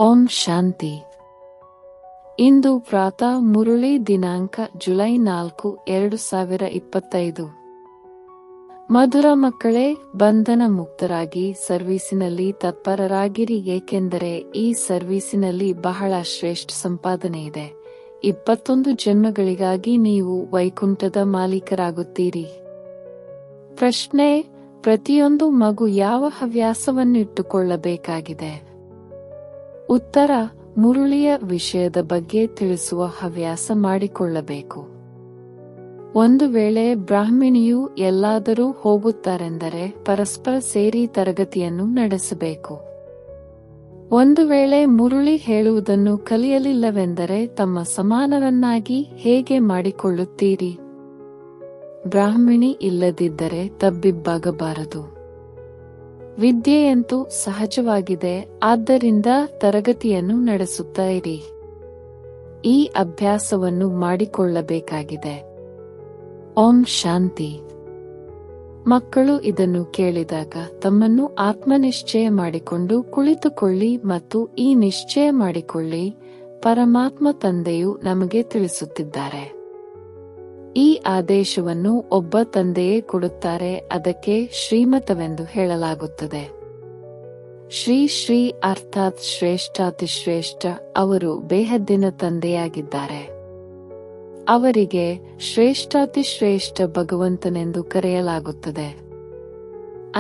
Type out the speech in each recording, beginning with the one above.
ಓಂ ಶಾಂತಿ. ಇಂದು ಪ್ರಾತಃ ಮುರುಳಿ ದಿನಾಂಕ ಜುಲೈ 4, 2025. ಮಧುರ ಮಕ್ಕಳೇ, ಬಂಧನ ಮುಕ್ತರಾಗಿ ಸರ್ವೀಸಿನಲ್ಲಿ ತತ್ಪರರಾಗಿರಿ, ಏಕೆಂದರೆ ಈ ಸರ್ವೀಸಿನಲ್ಲಿ ಬಹಳ ಶ್ರೇಷ್ಠ ಸಂಪಾದನೆ ಇದೆ. 21 ಜನ್ಮಗಳಿಗಾಗಿ ನೀವು ವೈಕುಂಠದ ಮಾಲೀಕರಾಗುತ್ತೀರಿ. ಪ್ರಶ್ನೆ: ಪ್ರತಿಯೊಂದು ಮಗು ಯಾವ ಹವ್ಯಾಸವನ್ನು ಇಟ್ಟುಕೊಳ್ಳಬೇಕಾಗಿದೆ? ಉತ್ತರ: ಮುರುಳಿಯ ವಿಷಯದ ಬಗ್ಗೆ ತಿಳಿಸುವ ಹವ್ಯಾಸ ಮಾಡಿಕೊಳ್ಳಬೇಕು. ಒಂದು ವೇಳೆ ಬ್ರಾಹ್ಮಣಿಯು ಎಲ್ಲಾದರೂ ಹೋಗುತ್ತಾರೆಂದರೆ ಪರಸ್ಪರ ಸೇರಿ ತರಗತಿಯನ್ನು ನಡೆಸಬೇಕು. ಒಂದು ವೇಳೆ ಮುರುಳಿ ಹೇಳುವುದನ್ನು ಕಲಿಯಲಿಲ್ಲವೆಂದರೆ ತಮ್ಮ ಸಮಾನರನ್ನಾಗಿ ಹೇಗೆ ಮಾಡಿಕೊಳ್ಳುತ್ತೀರಿ? ಬ್ರಾಹ್ಮಣಿ ಇಲ್ಲದಿದ್ದರೆ ತಬ್ಬಿಬ್ಬಾಗಬಾರದು. ವಿದ್ಯೆಯಂತೂ ಸಹಜವಾಗಿದೆ, ಆದ್ದರಿಂದ ತರಗತಿಯನ್ನು ನಡೆಸುತ್ತಾ ಇರಿ. ಈ ಅಭ್ಯಾಸವನ್ನು ಮಾಡಿಕೊಳ್ಳಬೇಕಾಗಿದೆ. ಓಂ ಶಾಂತಿ. ಮಕ್ಕಳು ಇದನ್ನು ಕೇಳಿದಾಗ ತಮ್ಮನ್ನು ಆತ್ಮನಿಶ್ಚಯ ಮಾಡಿಕೊಂಡು ಕುಳಿತುಕೊಳ್ಳಿ ಮತ್ತು ಈ ನಿಶ್ಚಯ ಮಾಡಿಕೊಳ್ಳಿ, ಪರಮಾತ್ಮ ತಂದೆಯು ನಮಗೆ ತಿಳಿಸುತ್ತಿದ್ದಾರೆ. ಈ ಆದೇಶವನ್ನು ಒಬ್ಬ ತಂದೆಯೇ ಕೊಡುತ್ತಾರೆ, ಅದಕ್ಕೆ ಶ್ರೀಮತವೆಂದು ಹೇಳಲಾಗುತ್ತದೆ. ಶ್ರೀ ಶ್ರೀ ಅರ್ಥಾತ್ ಶ್ರೇಷ್ಠಾತಿಶ್ರೇಷ್ಠ ಅವರು ಬೇಹದ್ದಿನ ತಂದೆಯಾಗಿದ್ದಾರೆ. ಅವರಿಗೆ ಶ್ರೇಷ್ಠಾತಿಶ್ರೇಷ್ಠ ಭಗವಂತನೆಂದು ಕರೆಯಲಾಗುತ್ತದೆ.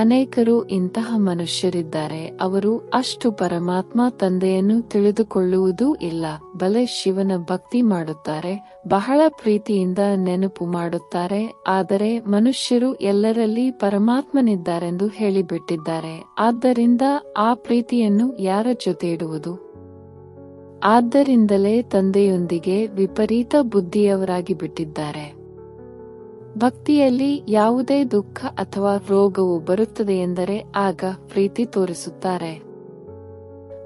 ಅನೇಕರು ಇಂತಹ ಮನುಷ್ಯರಿದ್ದಾರೆ, ಅವರು ಅಷ್ಟು ಪರಮಾತ್ಮ ತಂದೆಯನ್ನು ತಿಳಿದುಕೊಳ್ಳುವುದೂ ಇಲ್ಲ. ಬಲೆ ಶಿವನ ಭಕ್ತಿ ಮಾಡುತ್ತಾರೆ, ಬಹಳ ಪ್ರೀತಿಯಿಂದ ನೆನಪು ಮಾಡುತ್ತಾರೆ, ಆದರೆ ಮನುಷ್ಯರು ಎಲ್ಲರಲ್ಲಿ ಪರಮಾತ್ಮನಿದ್ದಾರೆಂದು ಹೇಳಿಬಿಟ್ಟಿದ್ದಾರೆ. ಆದ್ದರಿಂದ ಆ ಪ್ರೀತಿಯನ್ನು ಯಾರ ಜೊತೆ ಇಡುವುದು? ಆದ್ದರಿಂದಲೇ ತಂದೆಯೊಂದಿಗೆ ವಿಪರೀತ ಬುದ್ಧಿಯವರಾಗಿ ಬಿಟ್ಟಿದ್ದಾರೆ. ಭಕ್ತಿಯಲ್ಲಿ ಯಾವುದೇ ದುಃಖ ಅಥವಾ ರೋಗವು ಬರುತ್ತದೆಯೆಂದರೆ ಆಗ ಪ್ರೀತಿ ತೋರಿಸುತ್ತಾರೆ.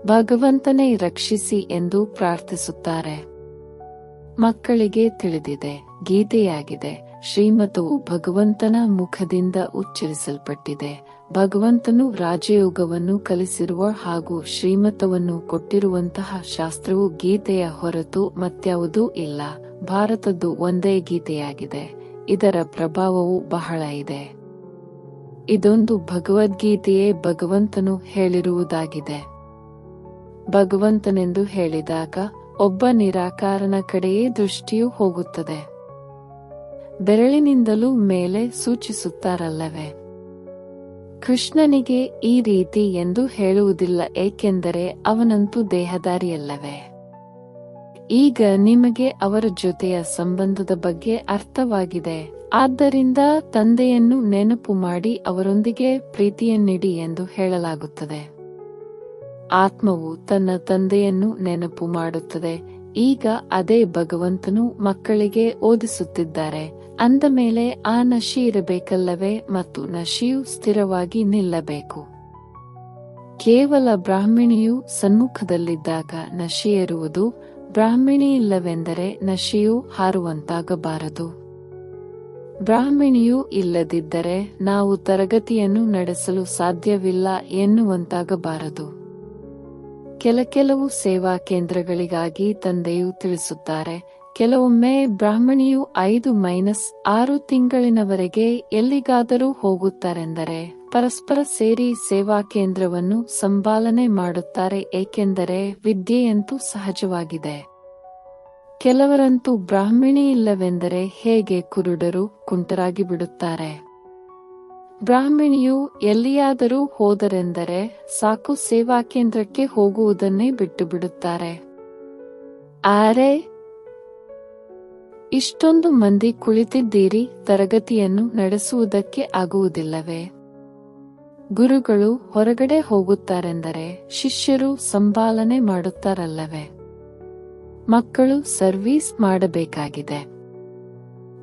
ಭಗವಂತನೇ ರಕ್ಷಿಸಿ ಎಂದು ಪ್ರಾರ್ಥಿಸುತ್ತಾರೆ. ಮಕ್ಕಳಿಗೆ ತಿಳಿದಿದೆ, ಗೀತೆಯಾಗಿದೆ, ಶ್ರೀಮತವು ಭಗವಂತನ ಮುಖದಿಂದ ಉಚ್ಚರಿಸಲ್ಪಟ್ಟಿದೆ. ಭಗವಂತನು ರಾಜಯೋಗವನ್ನು ಕಲಿಸಿರುವ ಹಾಗೂ ಶ್ರೀಮತವನ್ನು ಕೊಟ್ಟಿರುವಂತಹ ಶಾಸ್ತ್ರವು ಗೀತೆಯ ಹೊರತು ಮತ್ಯಾವುದೂ ಇಲ್ಲ. ಭಾರತದ್ದು ಒಂದೇ ಗೀತೆಯಾಗಿದೆ. ಇದರ ಪ್ರಭಾವವು ಬಹಳ ಇದೆ. ಇದೊಂದು ಭಗವದ್ಗೀತೆಯೇ ಭಗವಂತನು ಹೇಳಿರುವುದಾಗಿದೆ. ಭಗವಂತನೆಂದು ಹೇಳಿದಾಗ ಒಬ್ಬ ನಿರಾಕಾರನ ಕಡೆಯೇ ದೃಷ್ಟಿಯು ಹೋಗುತ್ತದೆ. ಬೆರಳಿನಿಂದಲೂ ಮೇಲೆ ಸೂಚಿಸುತ್ತಾರಲ್ಲವೇ? ಕೃಷ್ಣನಿಗೆ ಈ ರೀತಿ ಎಂದು ಹೇಳುವುದಿಲ್ಲ, ಏಕೆಂದರೆ ಅವನಂತೂ ದೇಹಧಾರಿಯಲ್ಲವೇ? ಈಗ ನಿಮಗೆ ಅವರ ಜೊತೆಯ ಸಂಬಂಧದ ಬಗ್ಗೆ ಅರ್ಥವಾಗಿದೆ. ಆದ್ದರಿಂದ ತಂದೆಯನ್ನು ನೆನಪು ಮಾಡಿ ಅವರೊಂದಿಗೆ ಪ್ರೀತಿಯನ್ನಿಡಿ ಎಂದು ಹೇಳಲಾಗುತ್ತದೆ. ಆತ್ಮವು ತನ್ನ ತಂದೆಯನ್ನು ನೆನಪು ಮಾಡುತ್ತದೆ. ಈಗ ಅದೇ ಭಗವಂತನು ಮಕ್ಕಳಿಗೆ ಓದಿಸುತ್ತಿದ್ದಾರೆ. ಅಂದ ಮೇಲೆ ಆ ನಶಿ ಇರಬೇಕಲ್ಲವೇ? ಮತ್ತು ನಶಿಯು ಸ್ಥಿರವಾಗಿ ನಿಲ್ಲಬೇಕು. ಕೇವಲ ಬ್ರಾಹ್ಮಣಿಯು ಸನ್ಮುಖದಲ್ಲಿದ್ದಾಗ ನಶಿ ಏರುವುದು, ಬ್ರಾಹ್ಮಣಿ ಇಲ್ಲವೆಂದರೆ ನಶಿಯು ಹಾರುವಂತಾಗಬಾರದು. ಬ್ರಾಹ್ಮಣಿಯೂ ಇಲ್ಲದಿದ್ದರೆ ನಾವು ತರಗತಿಯನ್ನು ನಡೆಸಲು ಸಾಧ್ಯವಿಲ್ಲ ಎನ್ನುವಂತಾಗಬಾರದು. ಕೆಲವು ಸೇವಾ ಕೇಂದ್ರಗಳಿಗಾಗಿ ತಂದೆಯು ತಿಳಿಸುತ್ತಾರೆ. ಕೆಲವೊಮ್ಮೆ ಬ್ರಾಹ್ಮಣಿಯು 5-6 ತಿಂಗಳಿನವರೆಗೆ ಎಲ್ಲಿಗಾದರೂ ಹೋಗುತ್ತಾರೆಂದರೆ ಪರಸ್ಪರ ಸೇರಿ ಸೇವಾ ಕೇಂದ್ರವನ್ನು ಸಂಪಾಲನೆ ಮಾಡುತ್ತಾರೆ, ಏಕೆಂದರೆ ವಿದ್ಯೆಯಂತೂ ಸಹಜವಾಗಿದೆ. ಕೆಲವರಂತೂ ಬ್ರಾಹ್ಮಣಿ ಇಲ್ಲವೆಂದರೆ ಹೇಗೆ ಕುರುಡರು, ಕುಂಟರಾಗಿ ಬಿಡುತ್ತಾರೆ. ಬ್ರಾಹ್ಮಣಿಯು ಎಲ್ಲಿಯಾದರೂ ಹೋದರೆಂದರೆ ಸಾಕು, ಸೇವಾ ಕೇಂದ್ರಕ್ಕೆ ಹೋಗುವುದನ್ನೇ ಬಿಟ್ಟು ಬಿಡುತ್ತಾರೆ. ಆರೆ ಇಷ್ಟೊಂದು ಮಂದಿ ಕುಳಿತಿದ್ದೀರಿ, ತರಗತಿಯನ್ನು ನಡೆಸುವುದಕ್ಕೆ ಆಗುವುದಿಲ್ಲವೇ? ಗುರುಗಳು ಹೊರಗಡೆ ಹೋಗುತ್ತಾರೆಂದರೆ ಶಿಷ್ಯರು ಸಂಪಾಲನೆ ಮಾಡುತ್ತಾರಲ್ಲವೇ? ಮಕ್ಕಳು ಸರ್ವೀಸ್ ಮಾಡಬೇಕಾಗಿದೆ.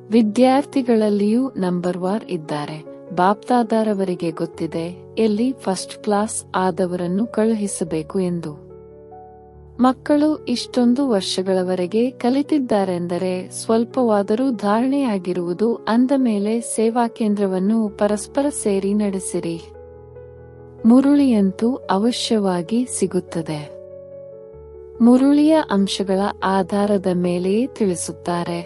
ವಿದ್ಯಾರ್ಥಿಗಳಲ್ಲಿಯೂ ನಂಬರ್ 1 ಇದ್ದಾರೆ. ಬಾಪ್ದಾದಾರವರಿಗೆ ಗೊತ್ತಿದೆ ಎಲ್ಲಿ ಫಸ್ಟ್ ಕ್ಲಾಸ್ ಆದವರನ್ನು ಕಳುಹಿಸಬೇಕು ಎಂದು. ಮಕ್ಕಳು ಇಷ್ಟೊಂದು ವರ್ಷಗಳವರೆಗೆ ಕಲಿತಿದ್ದಾರೆಂದರೆ ಸ್ವಲ್ಪವಾದರೂ ಧಾರಣೆಯಾಗಿರುವುದು. ಅಂದ ಮೇಲೆ ಸೇವಾ ಕೇಂದ್ರವನ್ನು ಪರಸ್ಪರ ಸೇರಿ ನಡೆಸಿರಿ. ಮುರುಳಿಯಂತೂ ಅವಶ್ಯವಾಗಿ ಸಿಗುತ್ತದೆ. ಮುರುಳಿಯ ಅಂಶಗಳ ಆಧಾರದ ಮೇಲೆಯೇ ತಿಳಿಸುತ್ತಾರೆ.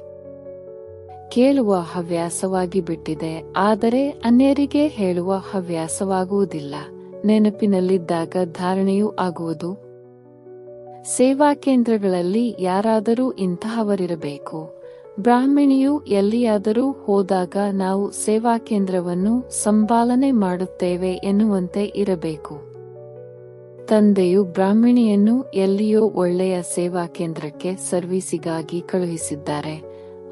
ಕೇಳುವ ಹವ್ಯಾಸವಾಗಿ ಬಿಟ್ಟಿದೆ, ಆದರೆ ಅನ್ಯರಿಗೆ ಹೇಳುವ ಹವ್ಯಾಸವಾಗುವುದಿಲ್ಲ. ನೆನಪಿನಲ್ಲಿದ್ದಾಗ ಧಾರಣೆಯೂ ಆಗುವುದು. ಸೇವಾ ಕೇಂದ್ರಗಳಲ್ಲಿ ಯಾರಾದರೂ ಇಂತಹವರಿರಬೇಕು. ಬ್ರಾಹ್ಮಣಿಯು ಎಲ್ಲಿಯಾದರೂ ಹೋದಾಗ ನಾವು ಸೇವಾ ಕೇಂದ್ರವನ್ನು ಸಂಪಾಲನೆ ಮಾಡುತ್ತೇವೆ ಎನ್ನುವಂತೆ ಇರಬೇಕು. ತಂದೆಯು ಬ್ರಾಹ್ಮಣಿಯನ್ನು ಎಲ್ಲಿಯೋ ಒಳ್ಳೆಯ ಸೇವಾ ಕೇಂದ್ರಕ್ಕೆ ಸರ್ವೀಸಿಗಾಗಿ ಕಳುಹಿಸಿದ್ದಾರೆ.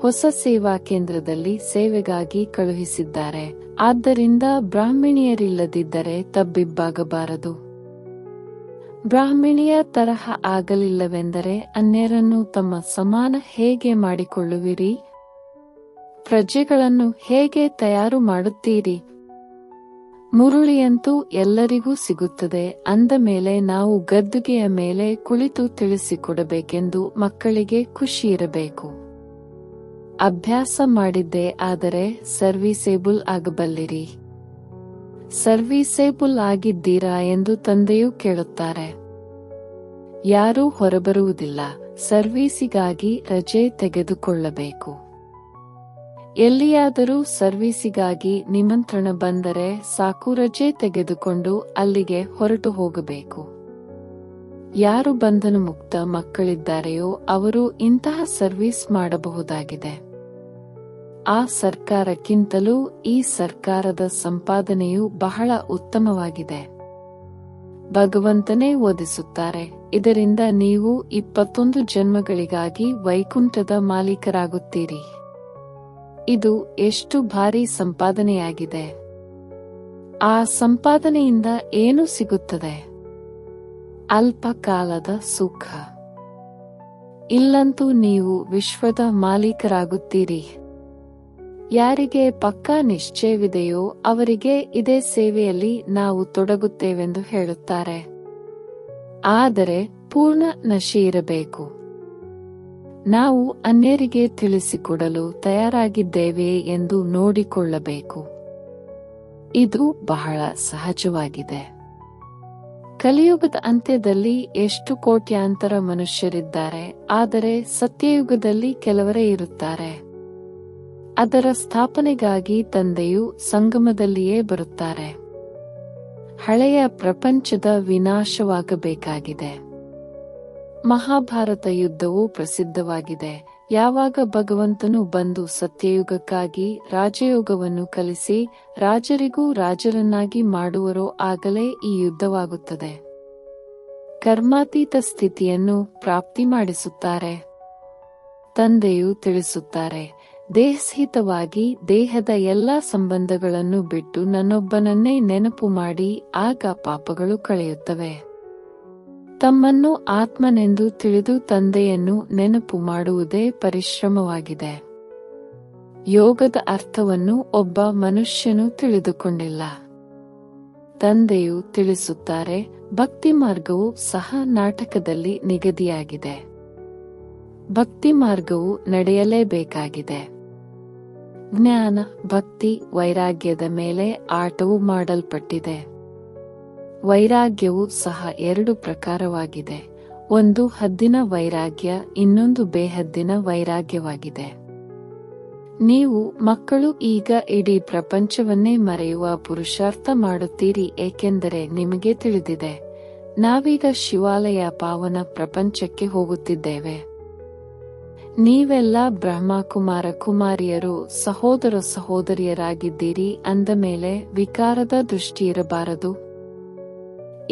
ಹೊಸ ಸೇವಾ ಕೇಂದ್ರದಲ್ಲಿ ಸೇವೆಗಾಗಿ ಕಳುಹಿಸಿದ್ದಾರೆ. ಆದ್ದರಿಂದ ಬ್ರಾಹ್ಮಣಿಯರಿಲ್ಲದಿದ್ದರೆ ತಬ್ಬಿಬ್ಬಾಗಬಾರದು. ಬ್ರಾಹ್ಮಣಿಯ ತರಹ ಆಗಲಿಲ್ಲವೆಂದರೆ ಅನ್ಯರನ್ನು ತಮ್ಮ ಸಮಾನ ಹೇಗೆ ಮಾಡಿಕೊಳ್ಳುವಿರಿ? ಪ್ರಜೆಗಳನ್ನು ಹೇಗೆ ತಯಾರು ಮಾಡುತ್ತೀರಿ? ಮುರುಳಿಯಂತೂ ಎಲ್ಲರಿಗೂ ಸಿಗುತ್ತದೆ ಅಂದ ಮೇಲೆ ನಾವು ಗದ್ದುಗೆಯ ಮೇಲೆ ಕುಳಿತು ತಿಳಿಸಿಕೊಡಬೇಕೆಂದು ಮಕ್ಕಳಿಗೆ ಖುಷಿಯಿರಬೇಕು. ಅಭ್ಯಾಸ ಮಾಡಿದ್ದೇ ಆದರೆ ಸರ್ವೀಸೇಬಲ್ ಆಗಬಲ್ಲಿರಿ. ಸರ್ವೀಸೇಬಲ್ ಆಗಿದ್ದೀರಾ ಎಂದು ತಂದೆಯು ಕೇಳುತ್ತಾರೆ. ಯಾರೂ ಹೊರಬರುವುದಿಲ್ಲ. ಸರ್ವೀಸಿಗಾಗಿ ರಜೆ ತೆಗೆದುಕೊಳ್ಳಬೇಕು. ಎಲ್ಲಿಯಾದರೂ ಸರ್ವೀಸಿಗಾಗಿ ನಿಮಂತ್ರಣ ಬಂದರೆ ಸಾಕು, ರಜೆ ತೆಗೆದುಕೊಂಡು ಅಲ್ಲಿಗೆ ಹೊರಟು ಹೋಗಬೇಕು. ಯಾರು ಬಂಧನ ಮುಕ್ತ ಮಕ್ಕಳಿದ್ದಾರೆಯೋ ಅವರು ಇಂತಹ ಸರ್ವೀಸ್ ಮಾಡಬಹುದಾಗಿದೆ. ಆ ಸರ್ಕಾರಕ್ಕಿಂತಲೂ ಈ ಸರ್ಕಾರದ ಸಂಪಾದನೆಯು ಬಹಳ ಉತ್ತಮವಾಗಿದೆ. ಭಗವಂತನೇ ಓದಿಸುತ್ತಾರೆ, ಇದರಿಂದ ನೀವು 21 ಜನ್ಮಗಳಿಗಾಗಿ ವೈಕುಂಠದ ಮಾಲೀಕರಾಗುತ್ತೀರಿ. ಇದು ಎಷ್ಟು ಭಾರೀ ಸಂಪಾದನೆಯಾಗಿದೆ! ಆ ಸಂಪಾದನೆಯಿಂದ ಏನು ಸಿಗುತ್ತದೆ? ಅಲ್ಪ ಕಾಲದ ಸುಖ. ಇಲ್ಲಂತೂ ನೀವು ವಿಶ್ವದ ಮಾಲೀಕರಾಗುತ್ತೀರಿ. ಯಾರಿಗೆ ಪಕ್ಕಾ ನಿಶ್ಚಯವಿದೆಯೋ ಅವರಿಗೆ ಇದೇ ಸೇವೆಯಲ್ಲಿ ನಾವು ತೊಡಗುತ್ತೇವೆಂದು ಹೇಳುತ್ತಾರೆ. ಆದರೆ ಪೂರ್ಣ ನಶೆಯಿರಬೇಕು. ನಾವು ಅನ್ಯರಿಗೆ ತಿಳಿಸಿಕೊಡಲು ತಯಾರಾಗಿದ್ದೇವೆಯೇ ಎಂದು ನೋಡಿಕೊಳ್ಳಬೇಕು. ಇದು ಬಹಳ ಸಹಜವಾಗಿದೆ. ಕಲಿಯುಗದ ಅಂತ್ಯದಲ್ಲಿ ಎಷ್ಟು ಕೋಟ್ಯಾಂತರ ಮನುಷ್ಯರಿದ್ದಾರೆ, ಆದರೆ ಸತ್ಯಯುಗದಲ್ಲಿ ಕೆಲವರೇ ಇರುತ್ತಾರೆ. ಅದರ ಸ್ಥಾಪನೆಗಾಗಿ ತಂದೆಯು ಸಂಗಮದಲ್ಲಿಯೇ ಬರುತ್ತಾರೆ. ಹಳೆಯ ಪ್ರಪಂಚದ ವಿನಾಶವಾಗಬೇಕಾಗಿದೆ. ಮಹಾಭಾರತ ಯುದ್ಧವು ಪ್ರಸಿದ್ಧವಾಗಿದೆ. ಯಾವಾಗ ಭಗವಂತನು ಬಂದು ಸತ್ಯಯುಗಕ್ಕಾಗಿ ರಾಜಯೋಗವನ್ನು ಕಲಿಸಿ ರಾಜರಿಗೂ ರಾಜರನ್ನಾಗಿ ಮಾಡುವರೋ ಆಗಲೇ ಈ ಯುದ್ಧವಾಗುತ್ತದೆ. ಕರ್ಮಾತೀತ ಸ್ಥಿತಿಯನ್ನು ಪ್ರಾಪ್ತಿ ಮಾಡಿಸುತ್ತಾರೆ. ತಂದೆಯು ತಿಳಿಸುತ್ತಾರೆ, ದೇಹಸಹಿತವಾಗಿ ದೇಹದ ಎಲ್ಲಾ ಸಂಬಂಧಗಳನ್ನು ಬಿಟ್ಟು ನನ್ನೊಬ್ಬನನ್ನೇ ನೆನಪು ಮಾಡಿ, ಆಗ ಪಾಪಗಳು ಕಳೆಯುತ್ತವೆ. ತಮ್ಮನ್ನು ಆತ್ಮನೆಂದು ತಿಳಿದು ತಂದೆಯನ್ನು ನೆನಪು ಮಾಡುವುದೇ ಪರಿಶ್ರಮವಾಗಿದೆ. ಯೋಗದ ಅರ್ಥವನ್ನು ಒಬ್ಬ ಮನುಷ್ಯನು ತಿಳಿದುಕೊಂಡಿಲ್ಲ. ತಂದೆಯು ತಿಳಿಸುತ್ತಾರೆ, ಭಕ್ತಿ ಮಾರ್ಗವು ಸಹ ನಾಟಕದಲ್ಲಿ ನಿಗದಿಯಾಗಿದೆ. ಭಕ್ತಿ ಮಾರ್ಗವು ನಡೆಯಲೇಬೇಕಾಗಿದೆ. ಜ್ಞಾನ, ಭಕ್ತಿ, ವೈರಾಗ್ಯದ ಮೇಲೆ ಆಟವು ಮಾಡಲ್ಪಟ್ಟಿದೆ. ವೈರಾಗ್ಯವು ಸಹ 2 ಪ್ರಕಾರವಾಗಿದೆ. ಒಂದು ಹದ್ದಿನ ವೈರಾಗ್ಯ, ಇನ್ನೊಂದು ಬೇಹದ್ದಿನ ವೈರಾಗ್ಯವಾಗಿದೆ. ನೀವು ಮಕ್ಕಳು ಈಗ ಇಡೀ ಪ್ರಪಂಚವನ್ನೇ ಮರೆಯುವ ಪುರುಷಾರ್ಥ ಮಾಡುತ್ತೀರಿ, ಏಕೆಂದರೆ ನಿಮಗೆ ತಿಳಿದಿದೆ, ನಾವೀಗ ಶಿವಾಲಯ ಪಾವನ ಪ್ರಪಂಚಕ್ಕೆ ಹೋಗುತ್ತಿದ್ದೇವೆ. ನೀವೆಲ್ಲ ಬ್ರಹ್ಮಕುಮಾರ ಕುಮಾರಿಯರು, ಸಹೋದರ ಸಹೋದರಿಯರಾಗಿದ್ದೀರಿ ಅಂದ ಮೇಲೆ ವಿಕಾರದ ದೃಷ್ಟಿಯಿರಬಾರದು.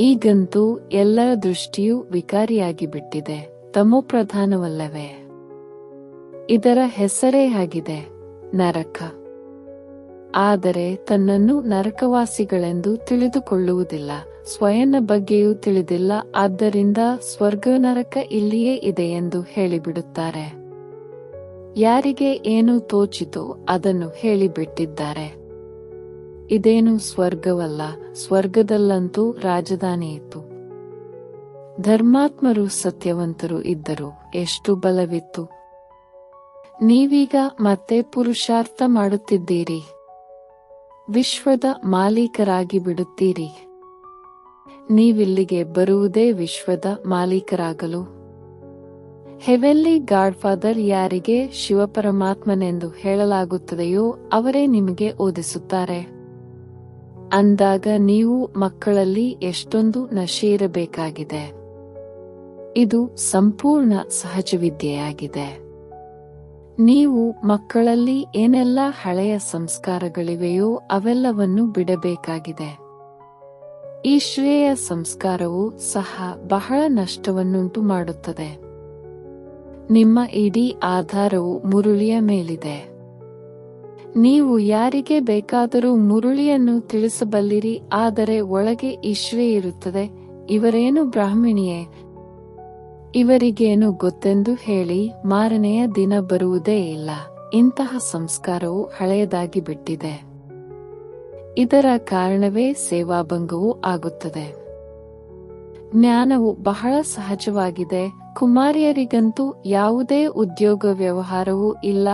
ಈಗಂತೂ ಎಲ್ಲರ ದೃಷ್ಟಿಯೂ ವಿಕಾರಿಯಾಗಿ ಬಿಟ್ಟಿದೆ, ತಮೋಪ್ರಧಾನವಲ್ಲವೇ? ಇದರ ಹೆಸರೇ ಆಗಿದೆ, ನರಕ. ಆದರೆ ತನ್ನನ್ನು ನರಕವಾಸಿಗಳೆಂದು ತಿಳಿದುಕೊಳ್ಳುವುದಿಲ್ಲ, ಸ್ವಯಂನ ಬಗ್ಗೆಯೂ ತಿಳಿದಿಲ್ಲ. ಆದ್ದರಿಂದ ಸ್ವರ್ಗ ನರಕ ಇಲ್ಲಿಯೇ ಇದೆ ಎಂದು ಹೇಳಿಬಿಡುತ್ತಾರೆ. ಯಾರಿಗೆ ಏನು ತೋಚಿತೋ ಅದನ್ನು ಹೇಳಿಬಿಟ್ಟಿದ್ದಾರೆ. ಇದೇನು ಸ್ವರ್ಗವಲ್ಲ, ಸ್ವರ್ಗದಲ್ಲಂತೂ ರಾಜಧಾನಿ ಇತ್ತು. ಧರ್ಮಾತ್ಮರು ಸತ್ಯವಂತರು ಇದ್ದರು, ಎಷ್ಟು ಬಲವಿತ್ತು. ನೀವೀಗ ಮತ್ತೆ ಪುರುಷಾರ್ಥ ಮಾಡುತ್ತಿದ್ದೀರಿ, ವಿಶ್ವದ ಮಾಲೀಕರಾಗಿ ಬಿಡುತ್ತೀರಿ. ನೀವಿಲ್ಲಿಗೆ ಬರುವುದೇ ವಿಶ್ವದ ಮಾಲೀಕರಾಗಲು. ಹೆವೆನ್ಲಿ ಗಾಡ್ಫಾದರ್ ಯಾರಿಗೆ ಶಿವಪರಮಾತ್ಮನೆಂದು ಹೇಳಲಾಗುತ್ತದೆಯೋ ಅವರೇ ನಿಮಗೆ ಓದಿಸುತ್ತಾರೆ. ಅಂದಾಗ ನೀವು ಮಕ್ಕಳಲ್ಲಿ ಎಷ್ಟೊಂದು ನಶೆ ಇರಬೇಕಾಗಿದೆ. ಇದು ಸಂಪೂರ್ಣ ಸಹಜವಿದ್ಯೆಯಾಗಿದೆ. ನೀವು ಮಕ್ಕಳಲ್ಲಿ ಏನೆಲ್ಲ ಹಳೆಯ ಸಂಸ್ಕಾರಗಳಿವೆಯೋ ಅವೆಲ್ಲವನ್ನು ಬಿಡಬೇಕಾಗಿದೆ. ಈ ಶ್ರೇಯ ಸಂಸ್ಕಾರವು ಸಹ ಬಹಳ ನಷ್ಟವನ್ನುಂಟು ಮಾಡುತ್ತದೆ. ನಿಮ್ಮ ಇಡೀ ಆಧಾರವು ಮುರುಳಿಯ ಮೇಲಿದೆ. ನೀವು ಯಾರಿಗೆ ಬೇಕಾದರೂ ಮುರುಳಿಯನ್ನು ತಿಳಿಸಬಲ್ಲಿರಿ, ಆದರೆ ಒಳಗೆ ಈಶ್ವೇ ಇರುತ್ತದೆ. ಇವರೇನು ಬ್ರಾಹ್ಮಣಿಯೇ, ಇವರಿಗೇನು ಗೊತ್ತೆಂದು ಹೇಳಿ ಮಾರನೆಯ ದಿನ ಬರುವುದೇ ಇಲ್ಲ. ಇಂತಹ ಸಂಸ್ಕಾರವು ಹಳೆಯದಾಗಿ ಬಿಟ್ಟಿದೆ. ಇದರ ಕಾರಣವೇ ಸೇವಾಭಂಗವೂ ಆಗುತ್ತದೆ. ಜ್ಞಾನವು ಬಹಳ ಸಹಜವಾಗಿದೆ. ಕುಮಾರಿಯರಿಗಂತೂ ಯಾವುದೇ ಉದ್ಯೋಗ ವ್ಯವಹಾರವೂ ಇಲ್ಲ.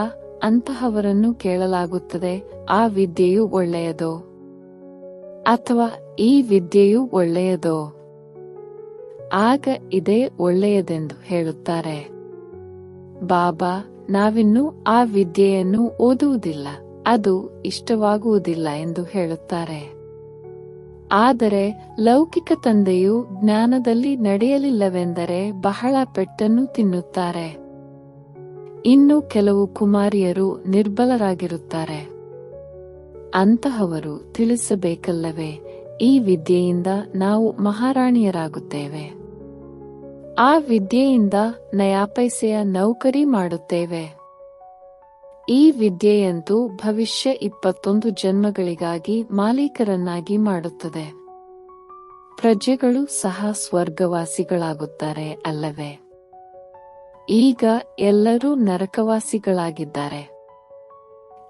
ಅಂತಹವರನ್ನು ಕೇಳಲಾಗುತ್ತದೆ, ಆ ವಿದ್ಯೆಯು ಒಳ್ಳೆಯದೋ ಅಥವಾ ಈ ವಿದ್ಯೆಯು ಒಳ್ಳೆಯದೋ? ಆಗ ಇದೇ ಒಳ್ಳೆಯದೆಂದು ಹೇಳುತ್ತಾರೆ. ಬಾಬಾ, ನಾವಿನ್ನೂ ಆ ವಿದ್ಯೆಯನ್ನು ಓದುವುದಿಲ್ಲ, ಅದು ಇಷ್ಟವಾಗುವುದಿಲ್ಲ ಎಂದು ಹೇಳುತ್ತಾರೆ. ಆದರೆ ಲೌಕಿಕ ತಂದೆಯು ಜ್ಞಾನದಲ್ಲಿ ನಡೆಯಲಿಲ್ಲವೆಂದರೆ ಬಹಳ ಪೆಟ್ಟನ್ನು ತಿನ್ನುತ್ತಾರೆ. ಇನ್ನು ಕೆಲವು ಕುಮಾರಿಯರು ನಿರ್ಬಲರಾಗಿರುತ್ತಾರೆ. ಅಂತಹವರು ತಿಳಿಸಬೇಕಲ್ಲವೇ, ಈ ವಿದ್ಯೆಯಿಂದ ನಾವು ಮಹಾರಾಣಿಯರಾಗುತ್ತೇವೆ, ಆ ವಿದ್ಯೆಯಿಂದ ನಯಾಪೈಸೆಯ ನೌಕರಿ ಮಾಡುತ್ತೇವೆ. ಈ ವಿದ್ಯೆಯಂತೂ ಭವಿಷ್ಯ 21 ಜನ್ಮಗಳಿಗಾಗಿ ಮಾಲೀಕರನ್ನಾಗಿ ಮಾಡುತ್ತದೆ. ಪ್ರಜೆಗಳು ಸಹ ಸ್ವರ್ಗವಾಸಿಗಳಾಗುತ್ತಾರೆ ಅಲ್ಲವೇ? ಈಗ ಎಲ್ಲರೂ ನರಕವಾಸಿಗಳಾಗಿದ್ದಾರೆ.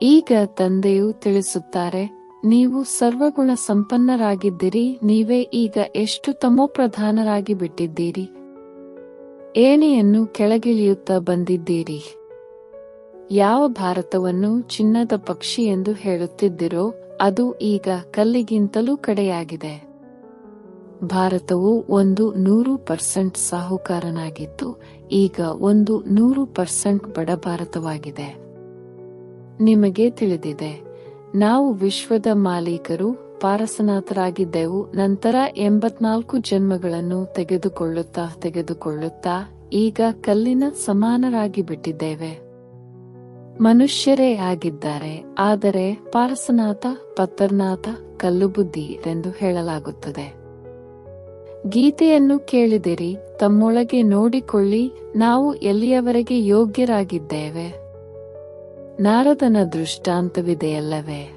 ಈಗ ತಂದೆಯು ತಿಳಿಸುತ್ತಾರೆ, ನೀವು ಸರ್ವಗುಣ ಸಂಪನ್ನರಾಗಿದ್ದೀರಿ. ನೀವೇ ಈಗ ಎಷ್ಟು ತಮೋಪ್ರಧಾನರಾಗಿ ಬಿಟ್ಟಿದ್ದೀರಿ. ಏಣಿಯನ್ನು ಕೆಳಗಿಳಿಯುತ್ತಾ ಬಂದಿದ್ದೀರಿ. ಯಾವ ಭಾರತವನ್ನು ಚಿನ್ನದ ಪಕ್ಷಿ ಎಂದು ಹೇಳುತ್ತಿದ್ದಿರೋ ಅದು ಈಗ ಕಲ್ಲಿಗಿಂತಲೂ ಕಡೆಯಾಗಿದೆ. ಭಾರತವು 100% ಸಾಹುಕಾರನಾಗಿತ್ತು, ಈಗ 100% ಬಡ ಭಾರತವಾಗಿದೆ. ನಿಮಗೆ ತಿಳಿದಿದೆ, ನಾವು ವಿಶ್ವದ ಮಾಲೀಕರು, ಪಾರಸನಾಥರಾಗಿದ್ದೆವು. ನಂತರ 84 ಜನ್ಮಗಳನ್ನು ತೆಗೆದುಕೊಳ್ಳುತ್ತಾ ಈಗ ಕಲ್ಲಿನ ಸಮಾನರಾಗಿ ಬಿಟ್ಟಿದ್ದೇವೆ. ಮನುಷ್ಯರೇ ಆಗಿದ್ದಾರೆ, ಆದರೆ ಪಾರಸನಾಥ, ಪತ್ತರ್ನಾಥ, ಕಲ್ಲುಬುದ್ಧಿ ಎಂದು ಹೇಳಲಾಗುತ್ತದೆ. ಗೀತೆಯನ್ನು ಕೇಳಿದಿರಿ, ತಮ್ಮೊಳಗೆ ನೋಡಿಕೊಳ್ಳಿ, ನಾವು ಎಲ್ಲಿಯವರೆಗೆ ಯೋಗ್ಯರಾಗಿದ್ದೇವೆ. ನಾರದನ ದೃಷ್ಟಾಂತವಿದೆಯಲ್ಲವೇ?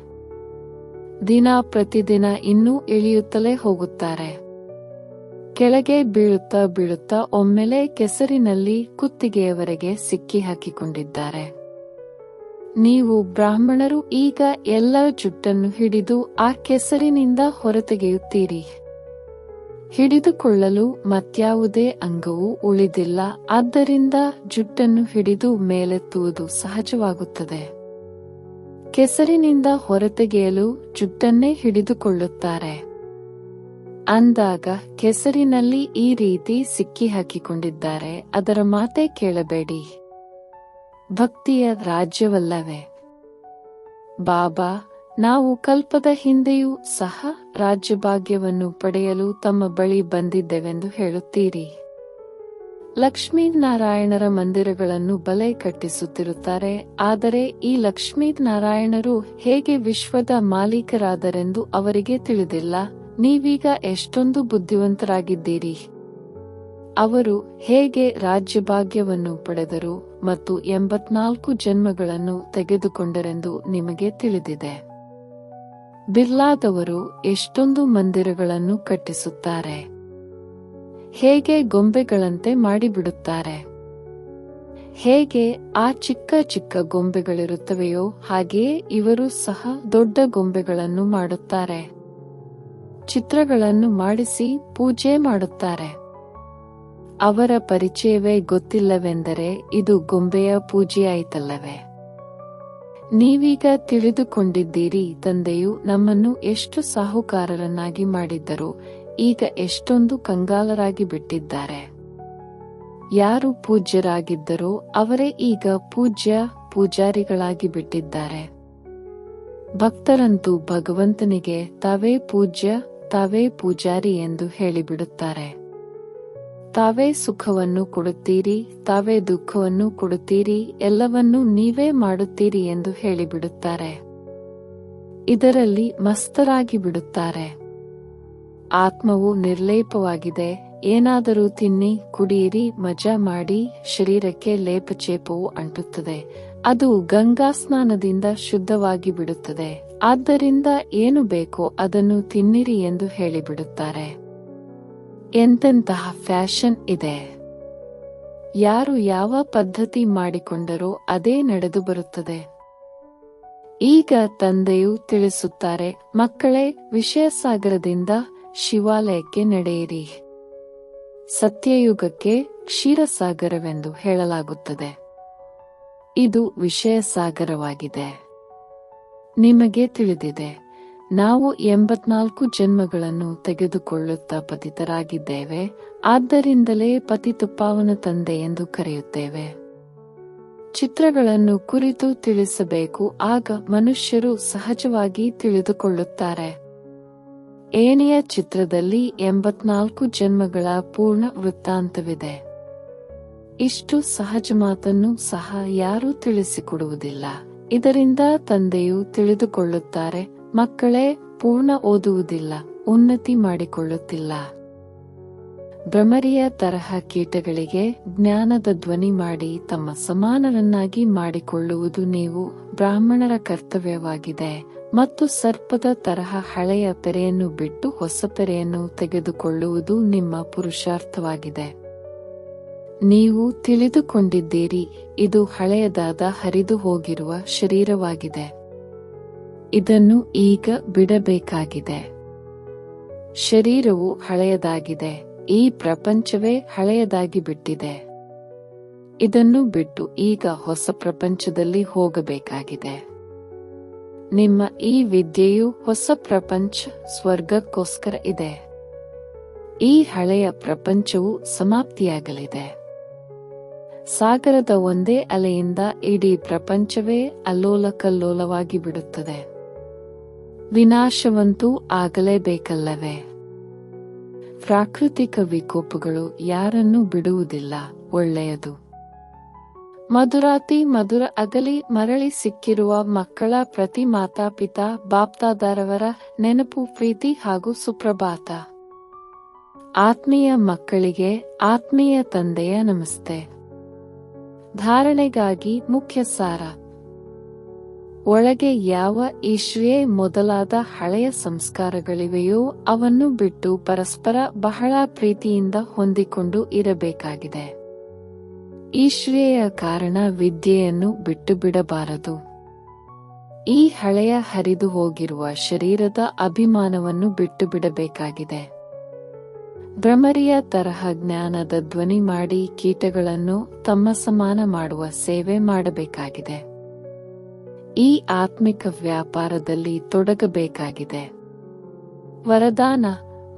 ದಿನ ಪ್ರತಿದಿನ ಇನ್ನೂ ಇಳಿಯುತ್ತಲೇ ಹೋಗುತ್ತಾರೆ. ಕೆಳಗೆ ಬೀಳುತ್ತಾ ಒಮ್ಮೆಲೆ ಕೆಸರಿನಲ್ಲಿ ಕುತ್ತಿಗೆಯವರೆಗೆ ಸಿಕ್ಕಿ ಹಾಕಿಕೊಂಡಿದ್ದಾರೆ. ನೀವು ಬ್ರಾಹ್ಮಣರು ಈಗ ಎಲ್ಲ ಜುಟ್ಟನ್ನು ಹಿಡಿದು ಆ ಕೆಸರಿನಿಂದ ಹೊರತೆಗೆಯುತ್ತೀರಿ. ಹಿಡಿದುಕೊಳ್ಳಲು ಮತ್ಯಾವುದೇ ಅಂಗವೂ ಉಳಿದಿಲ್ಲ. ಆದ್ದರಿಂದ ಜುಟ್ಟನ್ನು ಹಿಡಿದು ಮೇಲೆತ್ತುವುದು ಸಹಜವಾಗುತ್ತದೆ. ಕೆಸರಿನಿಂದ ಹೊರತೆಗೆಯಲು ಜುಟ್ಟನ್ನೇ ಹಿಡಿದುಕೊಳ್ಳುತ್ತಾರೆ. ಅಂದಾಗ ಕೆಸರಿನಲ್ಲಿ ಈ ರೀತಿ ಸಿಕ್ಕಿ ಹಾಕಿಕೊಂಡಿದ್ದಾರೆ. ಅದರ ಮಾತೇ ಕೇಳಬೇಡಿ. ಭಕ್ತಿಯ ರಾಜ್ಯವಲ್ಲವೇ? ಬಾಬಾ, ನಾವು ಕಲ್ಪದ ಹಿಂದೆಯೂ ಸಹ ರಾಜ್ಯಭಾಗ್ಯವನ್ನು ಪಡೆಯಲು ತಮ್ಮ ಬಳಿ ಬಂದಿದ್ದೆವೆಂದು ಹೇಳುತ್ತೀರಿ. ಲಕ್ಷ್ಮೀನಾರಾಯಣರ ಮಂದಿರಗಳನ್ನು ಬಲೆ ಕಟ್ಟಿಸುತ್ತಿರುತ್ತಾರೆ. ಆದರೆ ಈ ಲಕ್ಷ್ಮೀನಾರಾಯಣರು ಹೇಗೆ ವಿಶ್ವದ ಮಾಲೀಕರಾದರೆಂದು ಅವರಿಗೆ ತಿಳಿದಿಲ್ಲ. ನೀವೀಗ ಎಷ್ಟೊಂದು ಬುದ್ಧಿವಂತರಾಗಿದ್ದೀರಿ. ಅವರು ಹೇಗೆ ರಾಜ್ಯಭಾಗ್ಯವನ್ನು ಪಡೆದರು ಮತ್ತು 84 ಜನ್ಮಗಳನ್ನು ತೆಗೆದುಕೊಂಡರೆಂದು ನಿಮಗೆ ತಿಳಿದಿದೆ. ಬಿರ್ಲಾದವರು ಎಷ್ಟೊಂದು ಮಂದಿರಗಳನ್ನು ಕಟ್ಟಿಸುತ್ತಾರೆ. ಹೇಗೆ ಗೊಂಬೆಗಳಂತೆ ಮಾಡಿಬಿಡುತ್ತಾರೆ. ಹೇಗೆ ಆ ಚಿಕ್ಕ ಚಿಕ್ಕ ಗೊಂಬೆಗಳಿರುತ್ತವೆಯೋ ಹಾಗೆಯೇ ಇವರು ಸಹ ದೊಡ್ಡ ಗೊಂಬೆಗಳನ್ನು ಮಾಡುತ್ತಾರೆ. ಚಿತ್ರಗಳನ್ನು ಮಾಡಿಸಿ ಪೂಜೆ ಮಾಡುತ್ತಾರೆ. ಅವರ ಪರಿಚಯವೇ ಗೊತ್ತಿಲ್ಲವೆಂದರೆ ಇದು ಗೊಂಬೆಯ ಪೂಜೆಯಾಯಿತಲ್ಲವೇ? ನೀವೀಗ ತಿಳಿದುಕೊಂಡಿದ್ದೀರಿ, ತಂದೆಯು ನಮ್ಮನ್ನು ಎಷ್ಟು ಸಾಹುಕಾರರನ್ನಾಗಿ ಮಾಡಿದ್ದರು, ಈಗ ಎಷ್ಟೊಂದು ಕಂಗಾಲರಾಗಿ ಬಿಟ್ಟಿದ್ದಾರೆ. ಯಾರು ಪೂಜ್ಯರಾಗಿದ್ದರೋ ಅವರೇ ಈಗ ಪೂಜಾರಿಗಳಾಗಿ ಬಿಟ್ಟಿದ್ದಾರೆ. ಭಕ್ತರಂತೂ ಭಗವಂತನಿಗೆ ತಾವೇ ಪೂಜ್ಯ, ತಾವೇ ಪೂಜಾರಿ ಎಂದು ಹೇಳಿಬಿಡುತ್ತಾರೆ. ತಾವೇ ಸುಖವನ್ನು ಕೊಡುತ್ತೀರಿ, ತಾವೇ ದುಃಖವನ್ನು ಕೊಡುತ್ತೀರಿ, ಎಲ್ಲವನ್ನೂ ನೀವೇ ಮಾಡುತ್ತೀರಿ ಎಂದು ಹೇಳಿಬಿಡುತ್ತಾರೆ. ಇದರಲ್ಲಿ ಮಸ್ತರಾಗಿ ಬಿಡುತ್ತಾರೆ. ಆತ್ಮವು ನಿರ್ಲೇಪವಾಗಿದೆ. ಏನಾದರೂ ತಿನ್ನಿ, ಕುಡಿಯಿರಿ, ಮಜಾ ಮಾಡಿ, ಶರೀರಕ್ಕೆ ಲೇಪಚೇಪವು ಅಂಟುತ್ತದೆ. ಅದು ಗಂಗಾ ಸ್ನಾನದಿಂದ ಶುದ್ಧವಾಗಿ ಬಿಡುತ್ತದೆ. ಆದ್ದರಿಂದ ಏನು ಬೇಕೋ ಅದನ್ನು ತಿನ್ನಿರಿ ಎಂದು ಹೇಳಿಬಿಡುತ್ತಾರೆ. ಎಂತೆಂತಹ ಫ್ಯಾಷನ್ ಇದೆ! ಯಾರು ಯಾವ ಪದ್ಧತಿ ಮಾಡಿಕೊಂಡರೋ ಅದೇ ನಡೆದು ಬರುತ್ತದೆ. ಈಗ ತಂದೆಯು ತಿಳಿಸುತ್ತಾರೆ, ಮಕ್ಕಳೇ, ವಿಷಯಸಾಗರದಿಂದ ಶಿವಾಲಯಕ್ಕೆ ನಡೆಯಿರಿ. ಸತ್ಯಯುಗಕ್ಕೆ ಕ್ಷೀರಸಾಗರವೆಂದು ಹೇಳಲಾಗುತ್ತದೆ. ಇದು ವಿಷಯಸಾಗರವಾಗಿದೆ. ನಿಮಗೆ ತಿಳಿದಿದೆ, ನಾವು 84 ಜನ್ಮಗಳನ್ನು ತೆಗೆದುಕೊಳ್ಳುತ್ತಾ ಪತಿತರಾಗಿದ್ದೇವೆ. ಆದ್ದರಿಂದಲೇ ಪತಿತಪಾವನ ತಂದೆ ಎಂದು ಕರೆಯುತ್ತೇವೆ. ಚಿತ್ರಗಳನ್ನು ಕುರಿತು ತಿಳಿಸಬೇಕು, ಆಗ ಮನುಷ್ಯರು ಸಹಜವಾಗಿ ತಿಳಿದುಕೊಳ್ಳುತ್ತಾರೆ. ಏಣಿಯ ಚಿತ್ರದಲ್ಲಿ 84 ಜನ್ಮಗಳ ಪೂರ್ಣ ವೃತ್ತಾಂತವಿದೆ. ಇಷ್ಟು ಸಹಜ ಮಾತನ್ನು ಸಹ ಯಾರೂ ತಿಳಿಸಿಕೊಡುವುದಿಲ್ಲ. ಇದರಿಂದ ತಂದೆಯು ತಿಳಿದುಕೊಳ್ಳುತ್ತಾರೆ, ಮಕ್ಕಳೇ, ಪೂರ್ಣ ಓದುವುದಿಲ್ಲ, ಉನ್ನತಿ ಮಾಡಿಕೊಳ್ಳುತ್ತಿಲ್ಲ. ಭ್ರಮರಿಯ ತರಹ ಕೀಟಗಳಿಗೆ ಜ್ಞಾನದ ಧ್ವನಿ ಮಾಡಿ ತಮ್ಮ ಸಮಾನರನ್ನಾಗಿ ಮಾಡಿಕೊಳ್ಳುವುದು ನೀವು ಬ್ರಾಹ್ಮಣರ ಕರ್ತವ್ಯವಾಗಿದೆ. ಮತ್ತು ಸರ್ಪದ ತರಹ ಹಳೆಯ ಪೆರೆಯನ್ನು ಬಿಟ್ಟು ಹೊಸ ಪೆರೆಯನ್ನು ತೆಗೆದುಕೊಳ್ಳುವುದು ನಿಮ್ಮ ಪುರುಷಾರ್ಥವಾಗಿದೆ. ನೀವು ತಿಳಿದುಕೊಂಡಿದ್ದೀರಿ, ಇದು ಹಳೆಯದಾದ ಹರಿದು ಹೋಗಿರುವ ಶರೀರವಾಗಿದೆ. ಇದನ್ನು ಈಗ ಬಿಡಬೇಕಾಗಿದೆ. ಶರೀರವು ಹಳೆಯದಾಗಿದೆ. ಈ ಪ್ರಪಂಚವೇ ಹಳೆಯದಾಗಿ ಬಿಟ್ಟಿದೆ. ಇದನ್ನು ಬಿಟ್ಟು ಈಗ ಹೊಸ ಪ್ರಪಂಚದಲ್ಲಿ ಹೋಗಬೇಕಾಗಿದೆ. ನಿಮ್ಮ ಈ ವಿದ್ಯೆಯು ಹೊಸ ಪ್ರಪಂಚ, ಸ್ವರ್ಗಕ್ಕೋಸ್ಕರ ಇದೆ. ಈ ಹಳೆಯ ಪ್ರಪಂಚವು ಸಮಾಪ್ತಿಯಾಗಲಿದೆ. ಸಾಗರದ ಒಂದೇ ಅಲೆಯಿಂದ ಇಡೀ ಪ್ರಪಂಚವೇ ಅಲ್ಲೋಲಕಲ್ಲೋಲವಾಗಿ ಬಿಡುತ್ತದೆ. ವಿನಾಶವಂತೂ ಆಗಲೇಬೇಕಲ್ಲವೇ? ಪ್ರಾಕೃತಿಕ ವಿಕೋಪಗಳು ಯಾರನ್ನೂ ಬಿಡುವುದಿಲ್ಲ. ಒಳ್ಳೆಯದು. ಮಧುರಾತಿ ಮಧುರ ಅಗಲಿ ಮರಳಿ ಸಿಕ್ಕಿರುವ ಮಕ್ಕಳ ಪ್ರತಿ ಮಾತಾಪಿತಾ ಬಾಪ್ದಾದಾರವರ ನೆನಪು, ಪ್ರೀತಿ ಹಾಗೂ ಸುಪ್ರಭಾತ. ಆತ್ಮೀಯ ಮಕ್ಕಳಿಗೆ ಆತ್ಮೀಯ ತಂದೆಯ ನಮಸ್ತೆ. ಧಾರಣೆಗಾಗಿ ಮುಖ್ಯ ಸಾರ. ಒಳಗೆ ಯಾವ ಈಶ್ವರೇ ಮೊದಲಾದ ಹಳೆಯ ಸಂಸ್ಕಾರಗಳಿವೆಯೋ ಅವನ್ನು ಬಿಟ್ಟು ಪರಸ್ಪರ ಬಹಳ ಪ್ರೀತಿಯಿಂದ ಹೊಂದಿಕೊಂಡು ಇರಬೇಕಾಗಿದೆ. ಈಶ್ವರೆಯ ಕಾರಣ ವಿದ್ಯೆಯನ್ನು ಬಿಟ್ಟು ಬಿಡಬಾರದು. ಈ ಹಳೆಯ ಹರಿದು ಹೋಗಿರುವ ಶರೀರದ ಅಭಿಮಾನವನ್ನು ಬಿಟ್ಟು ಬಿಡಬೇಕಾಗಿದೆ. ಭ್ರಮರಿಯ ತರಹ ಜ್ಞಾನದ ಧ್ವನಿ ಮಾಡಿ ಕೀಟಗಳನ್ನು ತಮ್ಮ ಸಮಾನ ಮಾಡುವ ಸೇವೆ ಮಾಡಬೇಕಾಗಿದೆ. ಈ ಆತ್ಮಿಕ ವ್ಯಾಪಾರದಲ್ಲಿ ತೊಡಗಬೇಕಾಗಿದೆ. ವರದಾನ: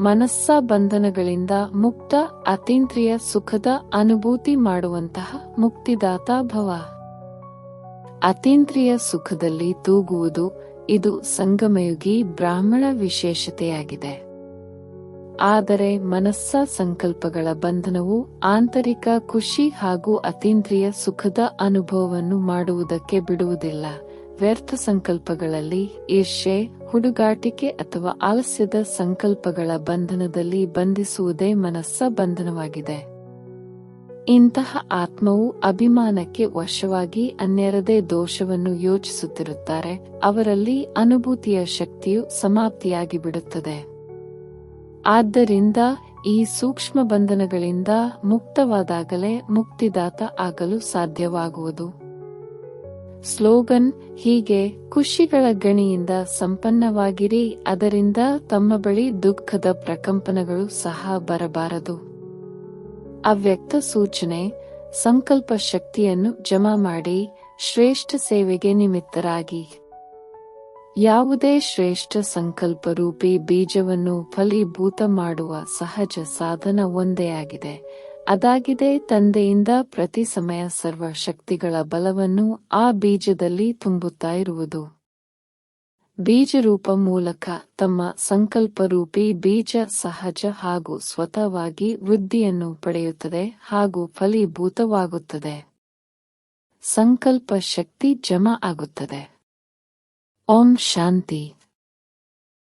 ಮನಸ್ಸ ಬಂಧನಗಳಿಂದ ಮುಕ್ತ, ಅತೀಂದ್ರಿಯ ಸುಖದ ಅನುಭೂತಿ ಮಾಡುವಂತಹ ಮುಕ್ತಿದಾತ ಭವ. ಅತೀಂದ್ರಿಯ ಸುಖದಲ್ಲಿ ತೂಗುವುದು ಇದು ಸಂಗಮಯುಗಿ ಬ್ರಾಹ್ಮಣ ವಿಶೇಷತೆಯಾಗಿದೆ. ಆದರೆ ಮನಸ್ಸ ಸಂಕಲ್ಪಗಳ ಬಂಧನವು ಆಂತರಿಕ ಖುಷಿ ಹಾಗೂ ಅತೀಂದ್ರಿಯ ಸುಖದ ಅನುಭವವನ್ನು ಮಾಡುವುದಕ್ಕೆ ಬಿಡುವುದಿಲ್ಲ. ವ್ಯರ್ಥ ಸಂಕಲ್ಪಗಳಲ್ಲಿ ಈರ್ಷೆ, ಹುಡುಗಾಟಿಕೆ ಅಥವಾ ಆಲಸ್ಯದ ಸಂಕಲ್ಪಗಳ ಬಂಧನದಲ್ಲಿ ಬಂಧಿಸುವುದೇ ಮನಸ್ಸ ಬಂಧನವಾಗಿದೆ. ಇಂತಹ ಆತ್ಮವು ಅಭಿಮಾನಕ್ಕೆ ವಶವಾಗಿ ಅನ್ಯರದೇ ದೋಷವನ್ನು ಯೋಚಿಸುತ್ತಿರುತ್ತಾರೆ. ಅವರಲ್ಲಿ ಅನುಭೂತಿಯ ಶಕ್ತಿಯು ಸಮಾಪ್ತಿಯಾಗಿ ಬಿಡುತ್ತದೆ. ಆದ್ದರಿಂದ ಈ ಸೂಕ್ಷ್ಮ ಬಂಧನಗಳಿಂದ ಮುಕ್ತವಾದಾಗಲೇ ಮುಕ್ತಿದಾತ ಆಗಲು ಸಾಧ್ಯವಾಗುವುದು. ಸ್ಲೋಗನ್ ಹೀಗೆ: ಖುಷಿಗಳ ಗಣಿಯಿಂದ ಸಂಪನ್ನವಾಗಿರಿ, ಅದರಿಂದ ತಮ್ಮ ಬಳಿ ದುಃಖದ ಪ್ರಕಂಪನಗಳು ಸಹ ಬರಬಾರದು. ಅವ್ಯಕ್ತ ಸೂಚನೆ: ಸಂಕಲ್ಪ ಶಕ್ತಿಯನ್ನು ಜಮಾ ಮಾಡಿ ಶ್ರೇಷ್ಠ ಸೇವೆಗೆ ನಿಮಿತ್ತರಾಗಿ. ಯಾವುದೇ ಶ್ರೇಷ್ಠ ಸಂಕಲ್ಪ ರೂಪಿ ಬೀಜವನ್ನು ಫಲೀಭೂತ ಮಾಡುವ ಸಹಜ ಸಾಧನ ಒಂದೇ ಆಗಿದೆ, ಅದಾಗಿದೆ. ತಂದೆಯಿಂದ ಪ್ರತಿ ಸಮಯ ಸರ್ವ ಶಕ್ತಿಗಳ ಬಲವನ್ನು ಆ ಬೀಜದಲ್ಲಿ ತುಂಬುತ್ತಾ ಇರುವುದು. ಬೀಜರೂಪ ಮೂಲಕ ತಮ್ಮ ಸಂಕಲ್ಪರೂಪಿ ಬೀಜ ಸಹಜ ಹಾಗೂ ಸ್ವತಃವಾಗಿ ವೃದ್ಧಿಯನ್ನು ಪಡೆಯುತ್ತದೆ ಹಾಗೂ ಫಲೀಭೂತವಾಗುತ್ತದೆ. ಸಂಕಲ್ಪ ಶಕ್ತಿ ಜಮಾ ಆಗುತ್ತದೆ. ಓಂ ಶಾಂತಿ.